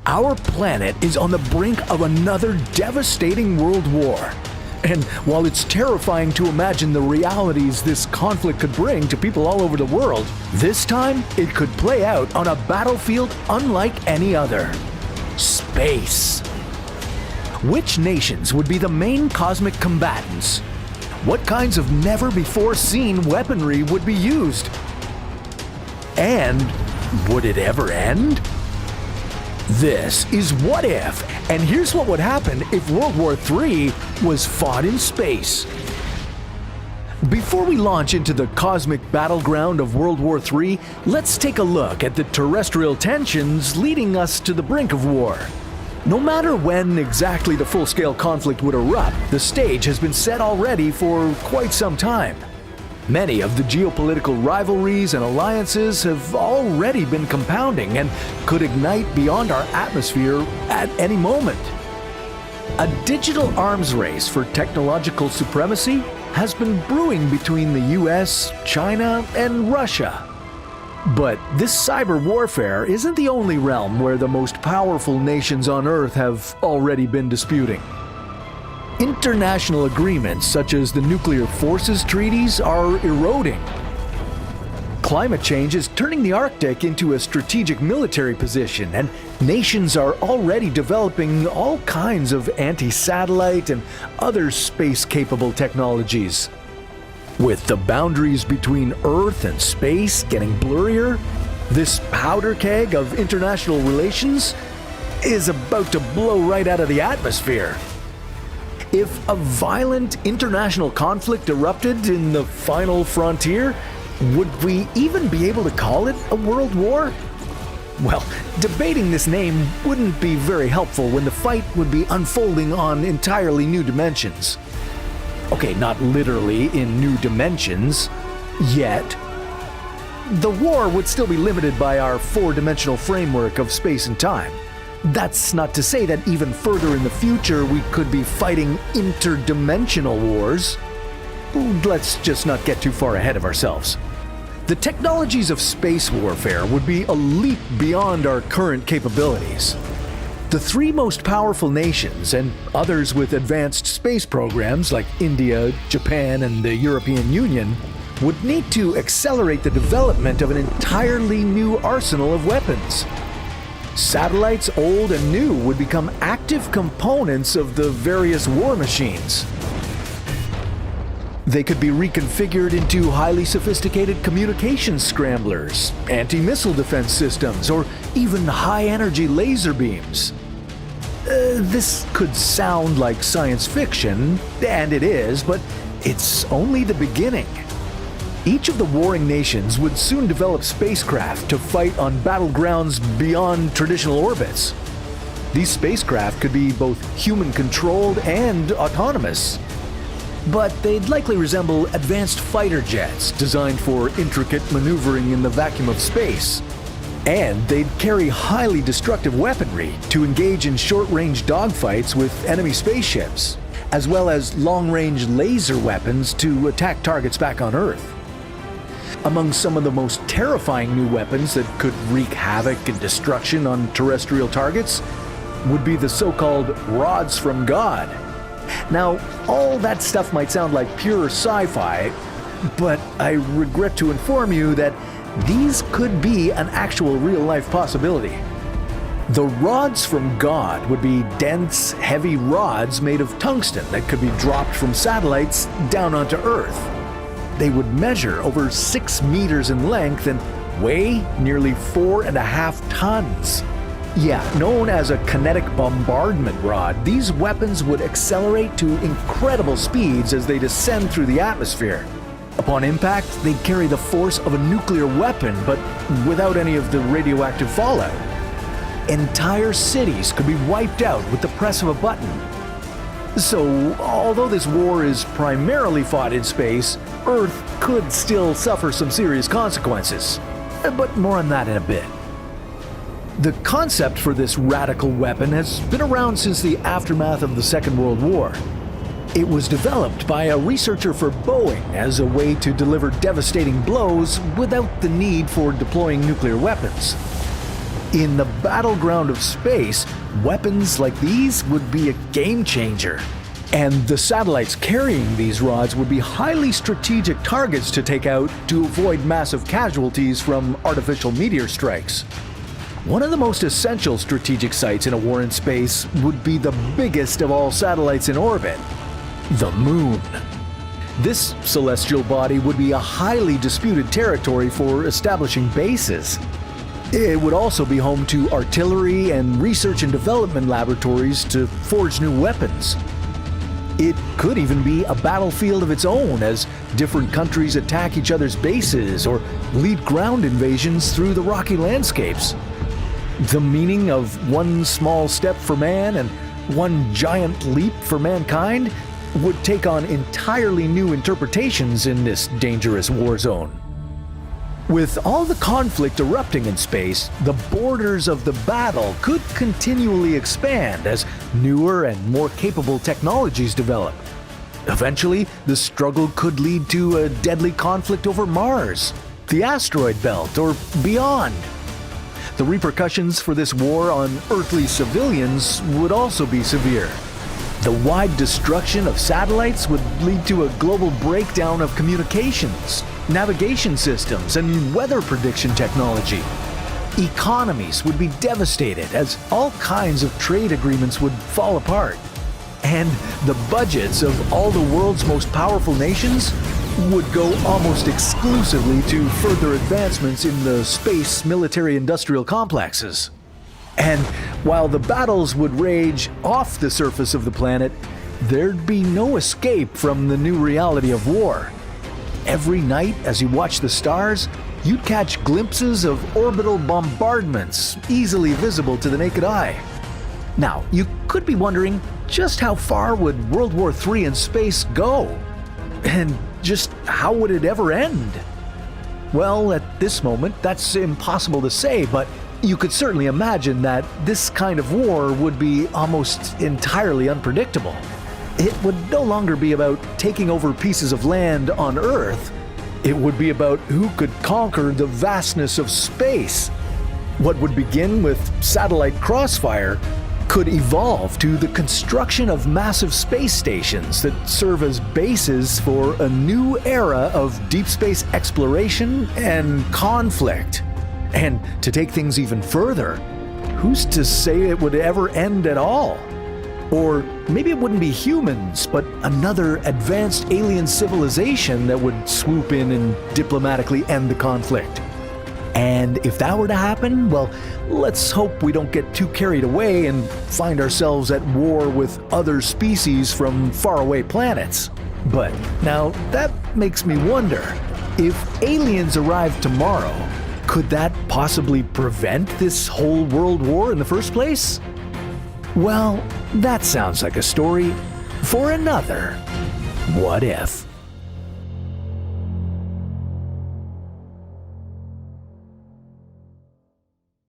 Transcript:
Our planet is on the brink of another devastating world war. And while it's terrifying to imagine the realities this conflict could bring to people all over the world, this time it could play out on a battlefield unlike any other. Space. Which nations would be the main cosmic combatants? What kinds of never-before-seen weaponry would be used? And would it ever end? This is What If, and here's what would happen if World War III was fought in space. Before we launch into the cosmic battleground of World War III, let's take a look at the terrestrial tensions leading us to the brink of war. No matter when exactly the full-scale conflict would erupt, the stage has been set already for quite some time. Many of the geopolitical rivalries and alliances have already been compounding and could ignite beyond our atmosphere at any moment. A digital arms race for technological supremacy has been brewing between the US, China, and Russia. But this cyber warfare isn't the only realm where the most powerful nations on Earth have already been disputing. International agreements such as the Nuclear Forces Treaties are eroding. Climate change is turning the Arctic into a strategic military position, and nations are already developing all kinds of anti-satellite and other space-capable technologies. With the boundaries between Earth and space getting blurrier, this powder keg of international relations is about to blow right out of the atmosphere. If a violent international conflict erupted in the final frontier, would we even be able to call it a world war? Well, debating this name wouldn't be very helpful when the fight would be unfolding on entirely new dimensions. Okay, not literally in new dimensions, yet. The war would still be limited by our four-dimensional framework of space and time. That's not to say that even further in the future we could be fighting interdimensional wars. Let's just not get too far ahead of ourselves. The technologies of space warfare would be a leap beyond our current capabilities. The three most powerful nations, and others with advanced space programs like India, Japan, and the European Union, would need to accelerate the development of an entirely new arsenal of weapons. Satellites, old and new, would become active components of the various war machines. They could be reconfigured into highly sophisticated communications scramblers, anti-missile defense systems, or even high-energy laser beams. This could sound like science fiction, and it is, but it's only the beginning. Each of the warring nations would soon develop spacecraft to fight on battlegrounds beyond traditional orbits. These spacecraft could be both human-controlled and autonomous, but they'd likely resemble advanced fighter jets designed for intricate maneuvering in the vacuum of space. And they'd carry highly destructive weaponry to engage in short-range dogfights with enemy spaceships, as well as long-range laser weapons to attack targets back on Earth. Among some of the most terrifying new weapons that could wreak havoc and destruction on terrestrial targets would be the so-called rods from God. Now, all that stuff might sound like pure sci-fi, but I regret to inform you that these could be an actual real-life possibility. The rods from God would be dense, heavy rods made of tungsten that could be dropped from satellites down onto Earth. They would measure over 6 meters in length and weigh nearly 4.5 tons. Yeah, known as a kinetic bombardment rod, these weapons would accelerate to incredible speeds as they descend through the atmosphere. Upon impact, they'd carry the force of a nuclear weapon, but without any of the radioactive fallout. Entire cities could be wiped out with the press of a button. So, although this war is primarily fought in space, Earth could still suffer some serious consequences. But more on that in a bit. The concept for this radical weapon has been around since the aftermath of the Second World War. It was developed by a researcher for Boeing as a way to deliver devastating blows without the need for deploying nuclear weapons. In the battleground of space, weapons like these would be a game changer. And the satellites carrying these rods would be highly strategic targets to take out to avoid massive casualties from artificial meteor strikes. One of the most essential strategic sites in a war in space would be the biggest of all satellites in orbit, the Moon. This celestial body would be a highly disputed territory for establishing bases. It would also be home to artillery and research and development laboratories to forge new weapons. It could even be a battlefield of its own as different countries attack each other's bases or lead ground invasions through the rocky landscapes. The meaning of one small step for man and one giant leap for mankind would take on entirely new interpretations in this dangerous war zone. With all the conflict erupting in space, the borders of the battle could continually expand as newer and more capable technologies develop. Eventually, the struggle could lead to a deadly conflict over Mars, the asteroid belt, or beyond. The repercussions for this war on earthly civilians would also be severe. The wide destruction of satellites would lead to a global breakdown of communications, navigation systems, and weather prediction technology. Economies would be devastated as all kinds of trade agreements would fall apart. And the budgets of all the world's most powerful nations would go almost exclusively to further advancements in the space military-industrial complexes. And while the battles would rage off the surface of the planet, there'd be no escape from the new reality of war. Every night, as you watch the stars, you'd catch glimpses of orbital bombardments easily visible to the naked eye. Now, you could be wondering, just how far would World War III in space go? And just how would it ever end? Well, at this moment, that's impossible to say, but you could certainly imagine that this kind of war would be almost entirely unpredictable. It would no longer be about taking over pieces of land on Earth. It would be about who could conquer the vastness of space. What would begin with satellite crossfire could evolve to the construction of massive space stations that serve as bases for a new era of deep space exploration and conflict. And to take things even further, who's to say it would ever end at all? Or maybe it wouldn't be humans, but another advanced alien civilization that would swoop in and diplomatically end the conflict. And if that were to happen, well, let's hope we don't get too carried away and find ourselves at war with other species from faraway planets. But now that makes me wonder, if aliens arrived tomorrow, could that possibly prevent this whole world war in the first place? Well, that sounds like a story for another What If.